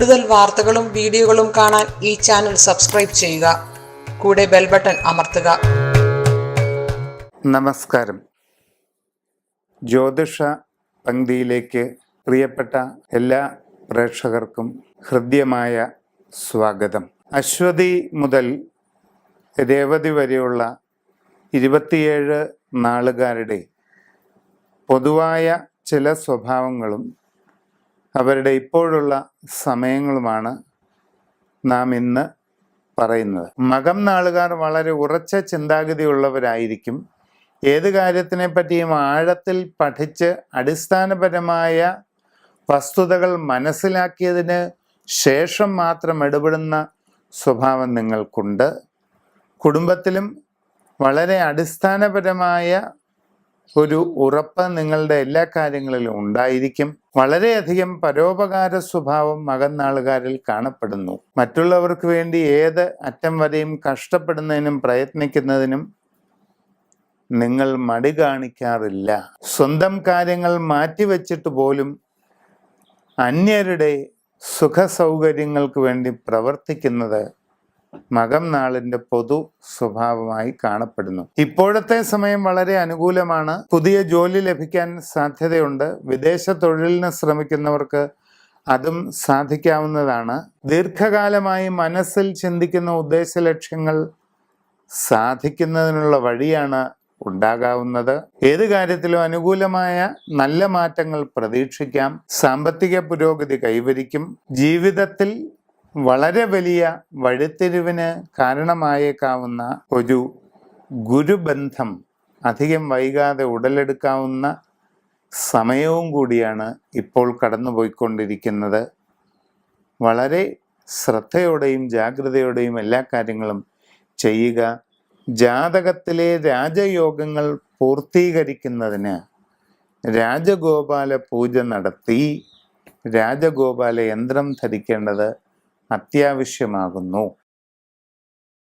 കൂടുതൽ വാർത്തകളും വീഡിയോകളും കാണാൻ ഈ ചാനൽ സബ്സ്ക്രൈബ് ചെയ്യുക. കൂടെ ബെൽ ബട്ടൺ അമർത്തുക. നമസ്കാരം. ജ്യോതിഷ പങ്ക്തിയിലേക്ക് പ്രിയപ്പെട്ട എല്ലാ പ്രേക്ഷകർക്കും ഹൃദ്യമായ സ്വാഗതം. അശ്വതി മുതൽ രേവതി വരെയുള്ള 27 നാളുകാരുടെ പൊതുവായ ചില സ്വഭാവങ്ങളും അവരുടെ ഇപ്പോഴുള്ള സമയങ്ങളുമാണ് നാം ഇന്ന് പറയുന്നത്. മകം നാളുകാർ വളരെ ഉറച്ച ചിന്താഗതിയുള്ളവരായിരിക്കും. ഏത് കാര്യത്തിനെ പറ്റിയും ആഴത്തിൽ പഠിച്ച് അടിസ്ഥാനപരമായ വസ്തുതകൾ മനസ്സിലാക്കിയതിന് ശേഷം മാത്രം ഇടപെടുന്ന സ്വഭാവം നിങ്ങൾക്കുണ്ട്. കുടുംബത്തിലും വളരെ അടിസ്ഥാനപരമായ ഒരു ഉറപ്പ് നിങ്ങളുടെ എല്ലാ കാര്യങ്ങളിലും ഉണ്ടായിരിക്കും. വളരെയധികം പരോപകാര സ്വഭാവം മകം നാളുകാരിൽ കാണപ്പെടുന്നു. മറ്റുള്ളവർക്ക് വേണ്ടി ഏത് അറ്റം വരെയും കഷ്ടപ്പെടുന്നതിനും പ്രയത്നിക്കുന്നതിനും നിങ്ങൾ മടി കാണിക്കാറില്ല. സ്വന്തം കാര്യങ്ങൾ മാറ്റിവെച്ചിട്ട് പോലും അന്യരുടെ സുഖ സൗകര്യങ്ങൾക്ക് വേണ്ടി പ്രവർത്തിക്കുന്നത് മകം നാളിന്റെ പൊതു സ്വഭാവമായി കാണപ്പെടുന്നു. ഇപ്പോഴത്തെ സമയം വളരെ അനുകൂലമാണ്. പുതിയ ജോലി ലഭിക്കാൻ സാധ്യതയുണ്ട്. വിദേശ തൊഴിലിന് ശ്രമിക്കുന്നവർക്ക് അതും സാധിക്കാവുന്നതാണ്. ദീർഘകാലമായി മനസ്സിൽ ചിന്തിക്കുന്ന ഉദ്ദേശ ലക്ഷ്യങ്ങൾ സാധിക്കുന്നതിനുള്ള വഴിയാണ് ഉണ്ടാകാവുന്നത്. ഏത് കാര്യത്തിലും അനുകൂലമായ നല്ല മാറ്റങ്ങൾ പ്രതീക്ഷിക്കാം. സാമ്പത്തിക പുരോഗതി കൈവരിക്കും. ജീവിതത്തിൽ വളരെ വലിയ വഴിത്തിരിവിന് കാരണമായേക്കാവുന്ന ഒരു ഗുരുബന്ധം അധികം വൈകാതെ ഉടലെടുക്കാവുന്ന സമയവും കൂടിയാണ് ഇപ്പോൾ കടന്നുപോയിക്കൊണ്ടിരിക്കുന്നത്. വളരെ ശ്രദ്ധയോടെയും ജാഗ്രതയോടെയും എല്ലാ കാര്യങ്ങളും ചെയ്യുക. ജാതകത്തിലെ രാജയോഗങ്ങൾ പൂർത്തീകരിക്കുന്നതിന് രാജഗോപാല പൂജ നടത്തി രാജഗോപാല യന്ത്രം ധരിക്കേണ്ടത് അത്യാവശ്യമാകുന്നു.